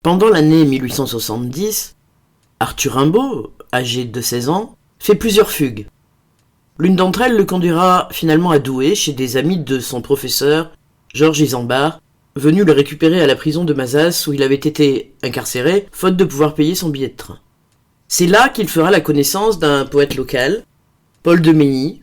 Pendant l'année 1870, Arthur Rimbaud, âgé de 16 ans, fait plusieurs fugues. L'une d'entre elles le conduira finalement à Douai, chez des amis de son professeur, Georges Isambard, venu le récupérer à la prison de Mazas où il avait été incarcéré, faute de pouvoir payer son billet de train. C'est là qu'il fera la connaissance d'un poète local, Paul de Mény,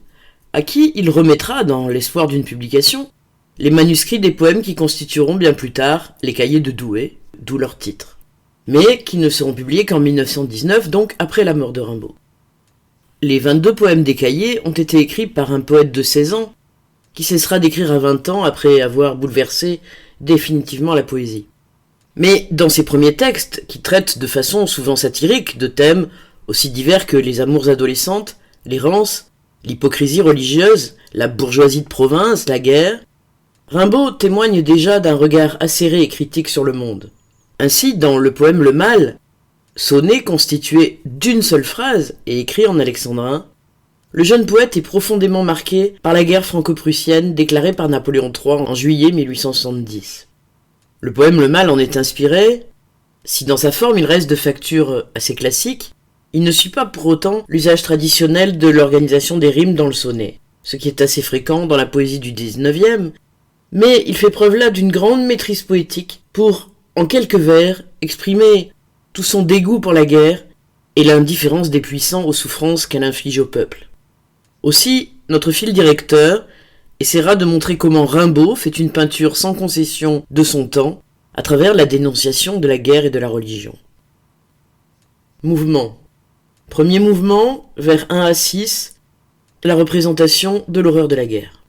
à qui il remettra, dans l'espoir d'une publication, les manuscrits des poèmes qui constitueront bien plus tard les cahiers de Douai, d'où leur titre, mais qui ne seront publiés qu'en 1919, donc après la mort de Rimbaud. Les 22 poèmes des cahiers ont été écrits par un poète de 16 ans, qui cessera d'écrire à 20 ans après avoir bouleversé définitivement la poésie. Mais dans ses premiers textes, qui traitent de façon souvent satirique de thèmes aussi divers que les amours adolescentes, l'errance, l'hypocrisie religieuse, la bourgeoisie de province, la guerre, Rimbaud témoigne déjà d'un regard acéré et critique sur le monde. Ainsi, dans le poème Le Mal, sonnet constitué d'une seule phrase et écrit en alexandrin, le jeune poète est profondément marqué par la guerre franco-prussienne déclarée par Napoléon III en juillet 1870. Le poème Le Mal en est inspiré. Si dans sa forme il reste de facture assez classique, il ne suit pas pour autant l'usage traditionnel de l'organisation des rimes dans le sonnet, ce qui est assez fréquent dans la poésie du XIXe, mais il fait preuve là d'une grande maîtrise poétique pour, en quelques vers, exprimer tout son dégoût pour la guerre et l'indifférence des puissants aux souffrances qu'elle inflige au peuple. Aussi, notre fil directeur essaiera de montrer comment Rimbaud fait une peinture sans concession de son temps à travers la dénonciation de la guerre et de la religion. Mouvement. Premier mouvement, vers 1 à 6, la représentation de l'horreur de la guerre.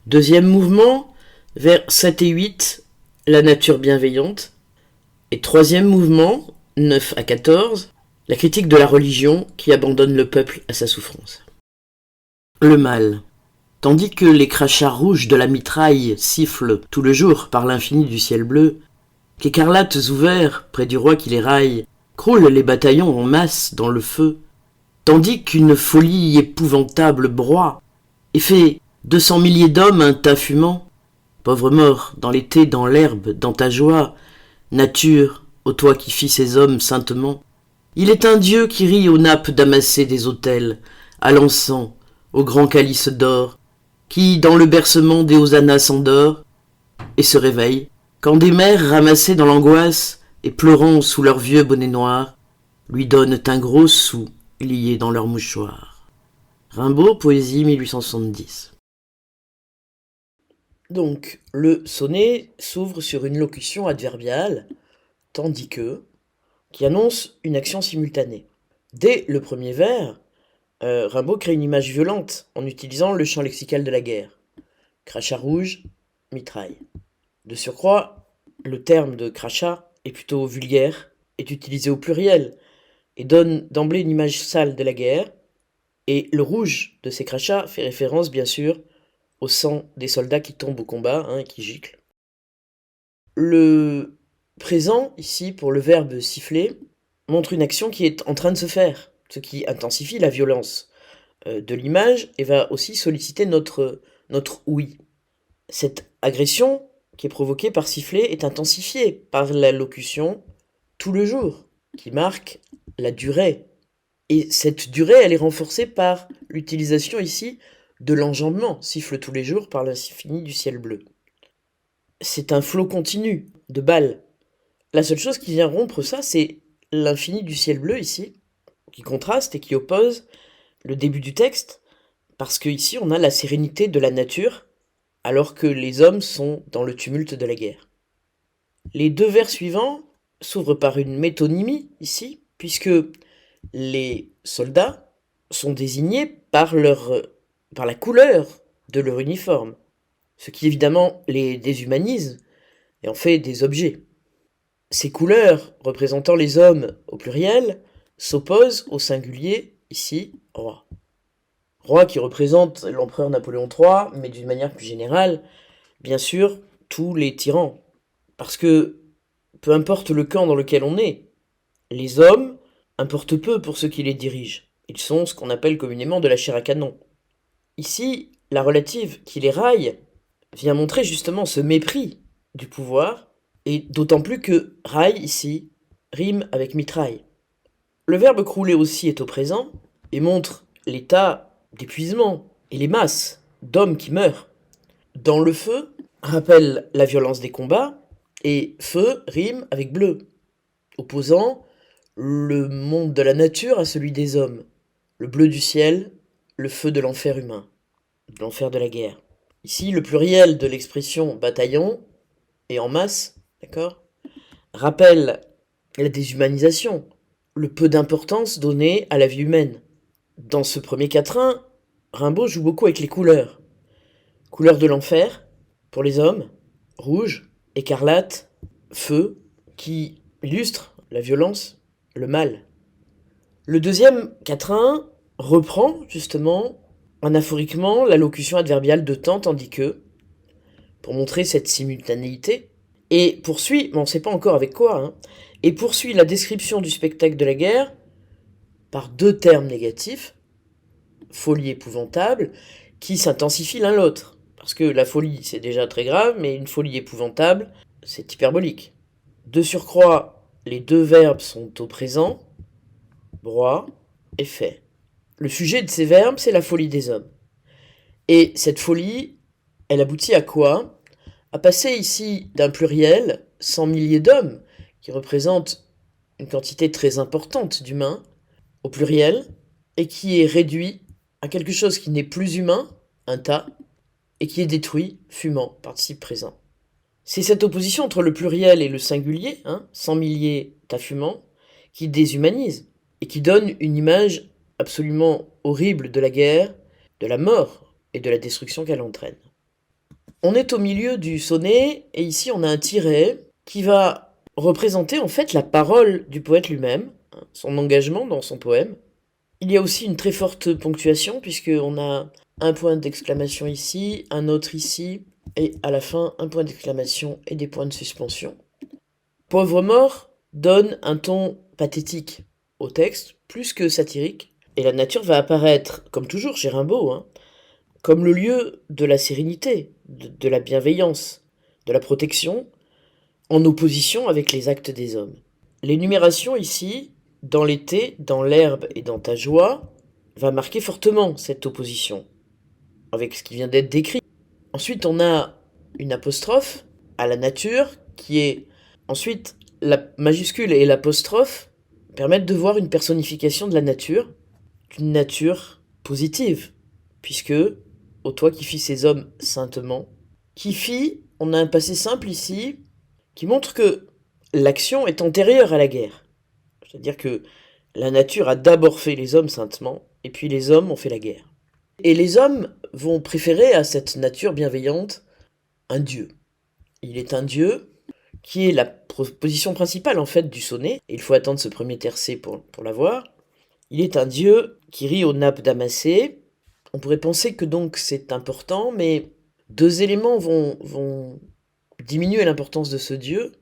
Deuxième mouvement, vers 7 et 8, la nature bienveillante. Et troisième mouvement, 9 à 14, la critique de la religion qui abandonne le peuple à sa souffrance. Le mal. Tandis que les crachats rouges de la mitraille sifflent tout le jour par l'infini du ciel bleu, qu'écarlates ouverts près du roi qui les raille, croulent les bataillons en masse dans le feu, tandis qu'une folie épouvantable broie et fait 200 milliers d'hommes un tas fumant, pauvre mort, dans l'été, dans l'herbe, dans ta joie, nature, ô toi qui fis ces hommes saintement, il est un dieu qui rit aux nappes damassées des autels, à l'encens, au grand calice d'or, qui, dans le bercement des hosannas s'endort et se réveille, quand des mères ramassées dans l'angoisse et pleurant sous leurs vieux bonnets noirs, lui donnent un gros sou lié dans leur mouchoir. Rimbaud, poésie 1870. Donc, le sonnet s'ouvre sur une locution adverbiale, tandis que, qui annonce une action simultanée. Dès le premier vers, Rimbaud crée une image violente en utilisant le champ lexical de la guerre. Crachat rouge, mitraille. De surcroît, le terme de crachat est plutôt vulgaire, est utilisé au pluriel et donne d'emblée une image sale de la guerre, et le rouge de ces crachats fait référence bien sûr au sang des soldats qui tombent au combat, et qui giclent. Le présent, ici, pour le verbe siffler, montre une action qui est en train de se faire, ce qui intensifie la violence de l'image et va aussi solliciter notre ouïe. Cette agression qui est provoquée par siffler est intensifiée par la locution « tout le jour » qui marque la durée. Et cette durée, elle est renforcée par l'utilisation ici de l'enjambement, siffle tous les jours par l'infini du ciel bleu. C'est un flot continu de balles. La seule chose qui vient rompre ça, c'est l'infini du ciel bleu ici, qui contraste et qui oppose le début du texte, parce qu'ici on a la sérénité de la nature, alors que les hommes sont dans le tumulte de la guerre. Les deux vers suivants s'ouvrent par une métonymie ici, puisque les soldats sont désignés par la couleur de leur uniforme, ce qui évidemment les déshumanise et en fait des objets. Ces couleurs, représentant les hommes au pluriel, s'opposent au singulier, ici, roi. Roi qui représente l'empereur Napoléon III, mais d'une manière plus générale, bien sûr, tous les tyrans. Parce que, peu importe le camp dans lequel on est, les hommes importent peu pour ceux qui les dirigent. Ils sont ce qu'on appelle communément de la chair à canon. Ici, la relative qui les raille vient montrer justement ce mépris du pouvoir Et d'autant plus que rail, ici, rime avec mitraille. Le verbe crouler aussi est au présent et montre l'état d'épuisement et les masses d'hommes qui meurent. Dans le feu rappelle la violence des combats et feu rime avec bleu, opposant le monde de la nature à celui des hommes, le bleu du ciel, le feu de l'enfer humain, de l'enfer de la guerre. Ici, le pluriel de l'expression bataillon et en masse, d'accord, rappelle la déshumanisation, le peu d'importance donnée à la vie humaine. Dans ce premier quatrain, Rimbaud joue beaucoup avec les couleurs. Couleur de l'enfer, pour les hommes, rouge, écarlate, feu, qui illustre la violence, le mal. Le deuxième quatrain reprend justement anaphoriquement la locution adverbiale de temps, tandis que, pour montrer cette simultanéité, et poursuit, mais on ne sait pas encore avec quoi, et poursuit la description du spectacle de la guerre par deux termes négatifs, folie épouvantable, qui s'intensifient l'un l'autre. Parce que la folie, c'est déjà très grave, mais une folie épouvantable, c'est hyperbolique. De surcroît, les deux verbes sont au présent, broie et fait. Le sujet de ces verbes, c'est la folie des hommes. Et cette folie, elle aboutit à quoi? À passer ici d'un pluriel, 100 milliers d'hommes, qui représente une quantité très importante d'humains, au pluriel, et qui est réduit à quelque chose qui n'est plus humain, un tas, et qui est détruit, fumant, participe présent. C'est cette opposition entre le pluriel et le singulier, 100 milliers tas fumants, qui déshumanise, et qui donne une image absolument horrible de la guerre, de la mort et de la destruction qu'elle entraîne. On est au milieu du sonnet, et ici on a un tiret qui va représenter en fait la parole du poète lui-même, son engagement dans son poème. Il y a aussi une très forte ponctuation, puisqu'on a un point d'exclamation ici, un autre ici, et à la fin un point d'exclamation et des points de suspension. Pauvre mort donne un ton pathétique au texte, plus que satirique, et la nature va apparaître, comme toujours chez Rimbaud, comme le lieu de la sérénité, de la bienveillance, de la protection, en opposition avec les actes des hommes. L'énumération ici, dans l'été, dans l'herbe et dans ta joie, va marquer fortement cette opposition, avec ce qui vient d'être décrit. Ensuite, on a une apostrophe à la nature, qui est... Ensuite, la majuscule et l'apostrophe permettent de voir une personnification de la nature, d'une nature positive, puisque ô toi qui fis ces hommes saintement, qui fit, on a un passé simple ici, qui montre que l'action est antérieure à la guerre. C'est-à-dire que la nature a d'abord fait les hommes saintement, et puis les hommes ont fait la guerre. Et les hommes vont préférer à cette nature bienveillante un dieu. Il est un dieu qui est la proposition principale en fait du sonnet, et il faut attendre ce premier tercet pour l'avoir. Il est un dieu qui rit aux nappes damassées. On pourrait penser que donc c'est important, mais deux éléments vont diminuer l'importance de ce dieu.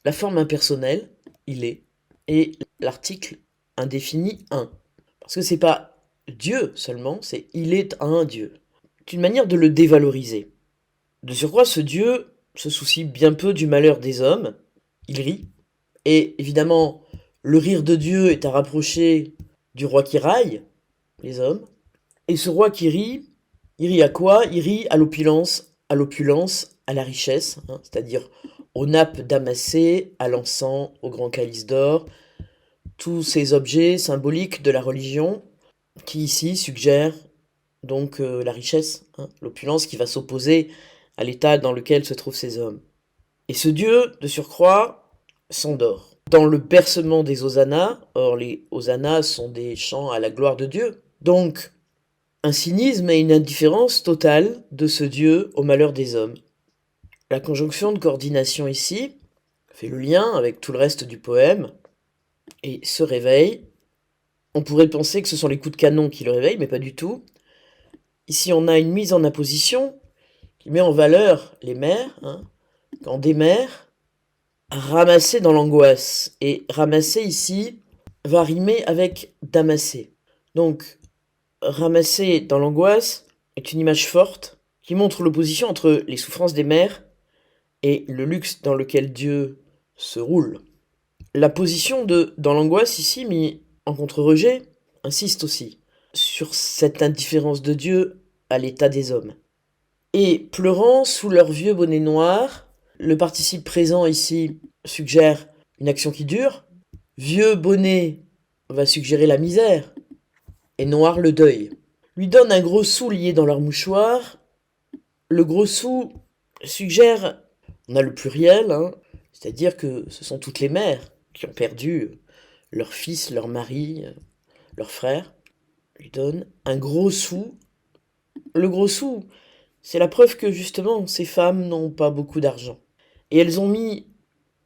La forme impersonnelle, il est, et l'article indéfini un. Parce que c'est pas Dieu seulement, c'est il est un Dieu. C'est une manière de le dévaloriser. De surcroît, ce Dieu se soucie bien peu du malheur des hommes, il rit, et évidemment, le rire de Dieu est à rapprocher du roi qui raille les hommes, et ce roi qui rit, il rit à quoi? Il rit à l'opulence, à la richesse, c'est-à-dire aux nappes damassées, à l'encens, au grand calice d'or, tous ces objets symboliques de la religion qui ici suggèrent donc la richesse, l'opulence qui va s'opposer à l'état dans lequel se trouvent ces hommes. Et ce Dieu, de surcroît, s'endort. Dans le bercement des hosannas, or les hosannas sont des chants à la gloire de Dieu, donc un cynisme et une indifférence totale de ce Dieu au malheur des hommes. La conjonction de coordination ici fait le lien avec tout le reste du poème et se réveille. On pourrait penser que ce sont les coups de canon qui le réveillent, mais pas du tout. Ici, on a une mise en apposition qui met en valeur les mères, quand des mères ramassées dans l'angoisse. Et ramasser ici va rimer avec damasser. Donc, ramasser dans l'angoisse est une image forte qui montre l'opposition entre les souffrances des mères et le luxe dans lequel Dieu se roule. La position de Dans l'angoisse, ici, mis en contre-rejet, insiste aussi sur cette indifférence de Dieu à l'état des hommes. Et pleurant sous leur vieux bonnet noir, le participe présent ici suggère une action qui dure. Vieux bonnet va suggérer la misère, et noir le deuil. Lui donne un gros sou lié dans leur mouchoir. Le gros sou suggère, on a le pluriel, c'est-à-dire que ce sont toutes les mères qui ont perdu leur fils, leur mari, leur frère. Lui donne un gros sou. Le gros sou, c'est la preuve que justement ces femmes n'ont pas beaucoup d'argent. Et elles ont mis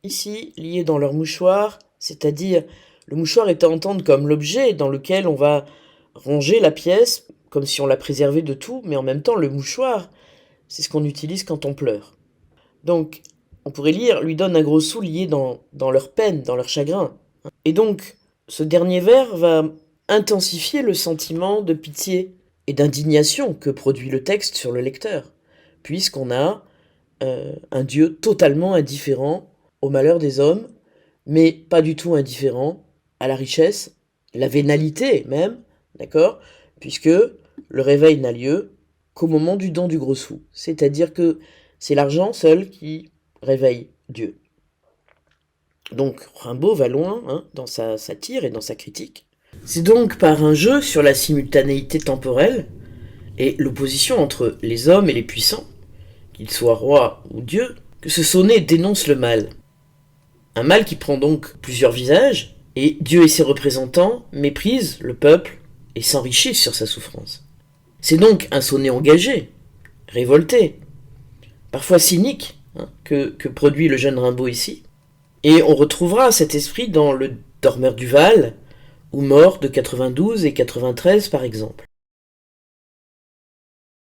ici, lié dans leur mouchoir, c'est-à-dire le mouchoir est à entendre comme l'objet dans lequel on va ranger la pièce, comme si on la préservait de tout, mais en même temps le mouchoir, c'est ce qu'on utilise quand on pleure. Donc, on pourrait lire, lui donne un gros sou lié dans leur peine, dans leur chagrin. Et donc, ce dernier vers va intensifier le sentiment de pitié et d'indignation que produit le texte sur le lecteur, puisqu'on a un Dieu totalement indifférent au malheur des hommes, mais pas du tout indifférent à la richesse, la vénalité même, d'accord, puisque le réveil n'a lieu qu'au moment du don du gros sou, c'est-à-dire que c'est l'argent seul qui réveille Dieu. Donc Rimbaud va loin dans sa satire et dans sa critique. C'est donc par un jeu sur la simultanéité temporelle et l'opposition entre les hommes et les puissants, qu'ils soient rois ou dieux, que ce sonnet dénonce le mal. Un mal qui prend donc plusieurs visages, et Dieu et ses représentants méprisent le peuple et s'enrichissent sur sa souffrance. C'est donc un sonnet engagé, révolté, parfois cynique, que produit le jeune Rimbaud ici. Et on retrouvera cet esprit dans Le Dormeur du Val, ou Mort de 92 et 93 par exemple.